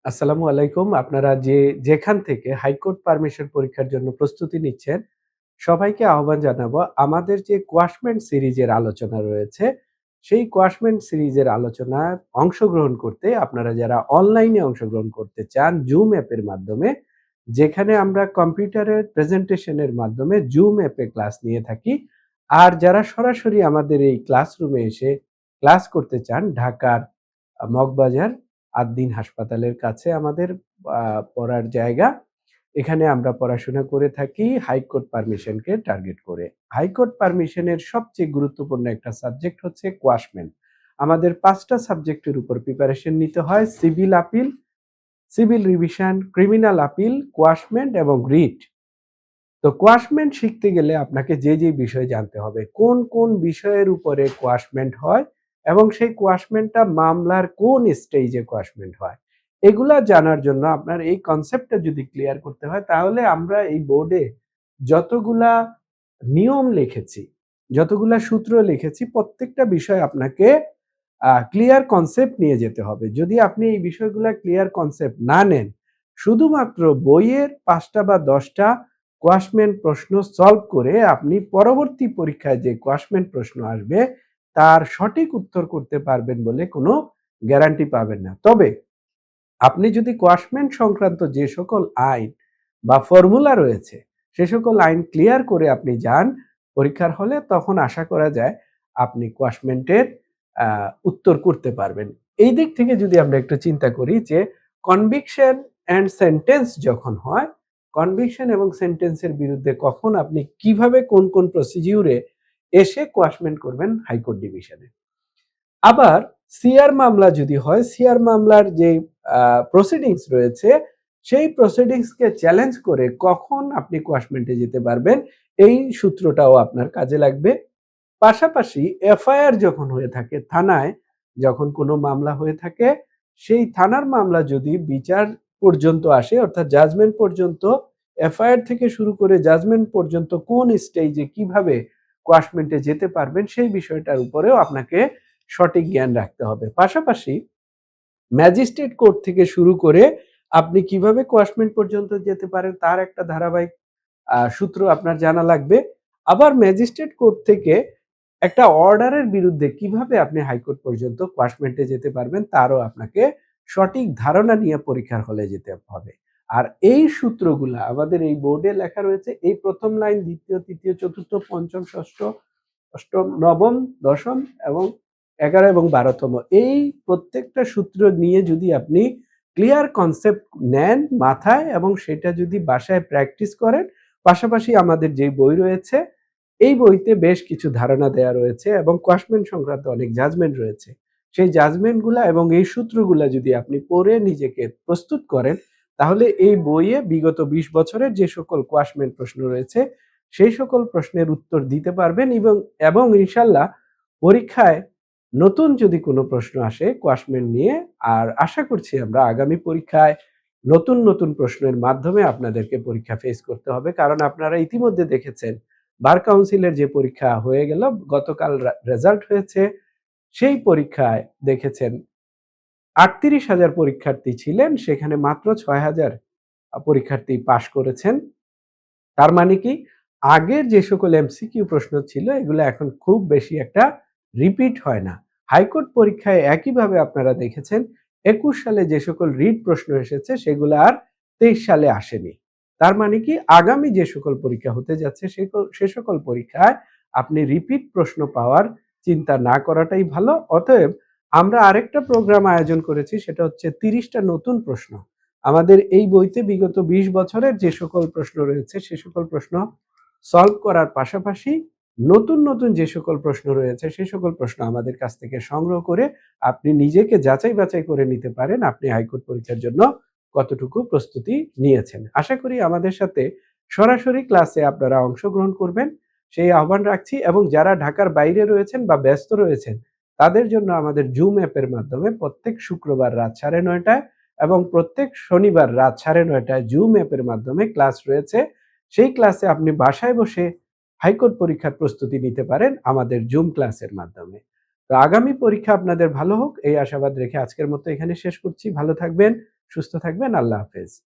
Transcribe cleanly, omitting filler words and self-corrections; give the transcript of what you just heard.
আসসালামু আলাইকুম। আপনারা যেখান থেকে হাইকোর্ট পারমিশন পরীক্ষার জন্য প্রস্তুতি নিচ্ছেন, সবাইকে আহ্বান জানাবো আমাদের যে কোয়াশমেন্ট সিরিজের আলোচনা রয়েছে, সেই কোয়াশমেন্ট সিরিজের আলোচনায় অংশগ্রহণ করতে আপনারা যারা অনলাইনে অংশগ্রহণ করতে চান জুম অ্যাপের মাধ্যমে, যেখানে আমরা কম্পিউটারের প্রেজেন্টেশনের মাধ্যমে জুম অ্যাপে ক্লাস নিয়ে থাকি। আর যারা সরাসরি আমাদের এই ক্লাসরুমে এসে ক্লাস করতে চান, ঢাকার মগবাজার আদ্দিন হাসপাতালের কাছে আমাদের পড়ার জায়গা। এখানে আমরা পড়াশোনা করে থাকি হাইকোর্ট পারমিশনকে টার্গেট করে। হাইকোর্ট পারমিশনের সবচেয়ে গুরুত্বপূর্ণ একটা সাবজেক্ট হচ্ছে কোয়াশমেন্ট। আমাদের ৫ টা সাবজেক্টের উপর প্রিপারেশন নিতে হয়। Civil appeal, civil revision, criminal appeal, quashment এবং রিট। তো কোয়াশমেন্ট শিখতে গেলে আপনাকে যে বিষয় জানতে হবে, কোন বিষয়ের উপরে কোয়াশমেন্ট হয় এবং সেই কোয়াশমেন্টটা মামলার কোন স্টেজে কোয়াশমেন্ট হয়। এগুলা জানার জন্য আপনার এই কনসেপ্টটা যদি ক্লিয়ার করতে হয়, তাহলে আমরা এই বোর্ডে যতগুলা নিয়ম লিখেছি, যতগুলা সূত্র লিখেছি, প্রত্যেকটা বিষয় আপনাকে ক্লিয়ার কনসেপ্ট নিয়ে যেতে হবে। যদি আপনি এই বিষয়গুলা ক্লিয়ার কনসেপ্ট না নেন, শুধুমাত্র বইয়ের ৫ টা বা ১০ টা কোয়াশমেন্ট প্রশ্ন সলভ করে আপনি পরবর্তী পরীক্ষায় যে কোয়াশমেন্ট প্রশ্ন আসবে তার সঠিক উত্তর করতে পারবেন বলে কোনো গ্যারান্টি পাবেন না। তবে আপনি যদি কোয়াশমেন্ট সংক্রান্ত যে সকল আইন বা ফর্মুলা রয়েছে সে সকল আইন ক্লিয়ার করে আপনি যান পরীক্ষার হলে, তখন আশা করা যায় আপনি কোয়াশমেন্টের উত্তর করতে পারবেন। এই দিক থেকে যদি আমরা একটু চিন্তা করি যে কনভিকশন অ্যান্ড সেন্টেন্স যখন হয়, কনভিকশন এবং সেন্টেন্সের বিরুদ্ধে কখন আপনি কিভাবে কোন প্রসিডিউরে এসে কোয়াশমেন্ট করবেন হাইকোর্ট ডিভিশনে। আবার সিআর মামলা যদি হয়, সিআর মামলার যে প্রসিডিংস রয়েছে সেই প্রসিডিংসকে চ্যালেঞ্জ করে কখন আপনি কোয়াশমেন্টে যেতে পারবেন, এই সূত্রটাও আপনার কাজে লাগবে। পাশাপাশি এফআইআর যখন হয়ে থাকে থানায়, যখন কোনো মামলা হয়ে থাকে, সেই থানার মামলা যদি বিচার পর্যন্ত আসে অর্থাৎ জাজমেন্ট পর্যন্ত, এফআইআর থেকে শুরু করে জাজমেন্ট পর্যন্ত কোন স্টেজে কিভাবে কোয়াশমেন্টে যেতে পারবেন সেই বিষয়টার উপরেও আপনাকে সঠিক জ্ঞান রাখতে হবে। পাশাপাশি ম্যাজিস্ট্রেট কোর্ট থেকে শুরু করে আপনি কিভাবে কোয়াশমেন্ট পর্যন্ত যেতে পারেন তার একটা ধারাবাহিক সূত্র আপনার জানা লাগবে। আবার ম্যাজিস্ট্রেট কোর্ট থেকে একটা অর্ডারের বিরুদ্ধে কিভাবে আপনি হাইকোর্ট পর্যন্ত কোয়াশমেন্টে যেতে পারবেন তারও আপনাকে সঠিক ধারণা নিয়ে পরীক্ষার হলে যেতে হবে। আর এই সূত্রগুলা আমাদের এই বোর্ডে লেখা রয়েছে। এই প্রথম লাইন, দ্বিতীয়, তৃতীয়, চতুর্থ, পঞ্চম, ষষ্ঠ, অষ্টম, নবম, দশম এবং ১১ এবং ১২ তম, এই প্রত্যেকটা সূত্র নিয়ে যদি আপনি ক্লিয়ার কনসেপ্ট নেন মাথায় এবং সেটা যদি বাসায় প্র্যাকটিস করেন, পাশাপাশি আমাদের যে বই রয়েছে এই বইতে বেশ কিছু ধারণা দেয়া রয়েছে এবং কোয়াশমেন্ট সংক্রান্ত অনেক জাজমেন্ট রয়েছে। সেই জাজমেন্টগুলা এবং এই সূত্রগুলা যদি আপনি পড়ে নিজেকে প্রস্তুত করেন, তাহলে এই বইয়ে বিগত ২০ বছরের যে সকল কোয়াশমেন্ট প্রশ্ন রয়েছে সেই সকল প্রশ্নের উত্তর দিতে পারবেন এবং ইনশাল্লাহ পরীক্ষায় নতুন যদি কোনো প্রশ্ন আসে কোয়াশমেন্ট নিয়ে, আর আশা করছি আমরা আগামী পরীক্ষায় নতুন প্রশ্নের মাধ্যমে আপনাদেরকে পরীক্ষা ফেস করতে হবে। কারণ আপনারা ইতিমধ্যে দেখেছেন বার কাউন্সিলের যে পরীক্ষা হয়ে গেল, গতকাল রেজাল্ট হয়েছে, সেই পরীক্ষায় দেখেছেন ৩৮,০০০ পরীক্ষার্থী ছিলেন, সেখানে মাত্র ৬,০০০ পরীক্ষার্থী পাশ করেছেন। তার মানে কি, আগের যে সকল এমসিকিউ প্রশ্ন ছিল এগুলো এখন খুব বেশি একটা রিপিট হয় না। হাইকোর্ট পরীক্ষায় একইভাবে আপনারা দেখেছেন ২১ সালে যে সকল রিট প্রশ্ন এসেছে সেগুলো আর ২৩ সালে আসেনি। তার মানে কি, আগামী যে সকল পরীক্ষা হতে যাচ্ছে সে সকল পরীক্ষায় আপনি রিপিট প্রশ্ন পাওয়ার চিন্তা না করাটাই ভালো। অতএব আমরা আরেকটা প্রোগ্রাম আয়োজন করেছি, সেটা হচ্ছে ৩০টা নতুন প্রশ্ন। আমাদের এই বইতে বিগত ২০ বছরের যে সকল প্রশ্ন রয়েছে সে সকল প্রশ্ন সলভ করার পাশাপাশি নতুন যে সকল প্রশ্ন রয়েছে সে সকল প্রশ্ন আমাদের কাছ থেকে সংগ্রহ করে আপনি নিজেকে যাচাই বাছাই করে নিতে পারেন আপনি হাইকোর্ট পরীক্ষার জন্য কতটুকু প্রস্তুতি নিয়েছেন। আশা করি আমাদের সাথে সরাসরি ক্লাসে আপনারা অংশগ্রহণ করবেন সেই আহ্বান রাখছি, এবং যারা ঢাকার বাইরে রয়েছেন বা ব্যস্ত রয়েছেন তাদের জন্য আমাদের জুম অ্যাপের মাধ্যমে প্রত্যেক শুক্রবার রাত ৯:৩০ এবং প্রত্যেক শনিবার রাত ৯:৩০ জুম অ্যাপের মাধ্যমে ক্লাস রয়েছে। সেই ক্লাসে আপনি বাসায় বসে হাইকোর্ট পরীক্ষার প্রস্তুতি নিতে পারেন আমাদের জুম ক্লাসের মাধ্যমে। তো আগামী পরীক্ষা আপনাদের ভালো হোক এই আশাবাদ রেখে আজকের মতো এখানে শেষ করছি। ভালো থাকবেন, সুস্থ থাকবেন। আল্লাহ হাফেজ।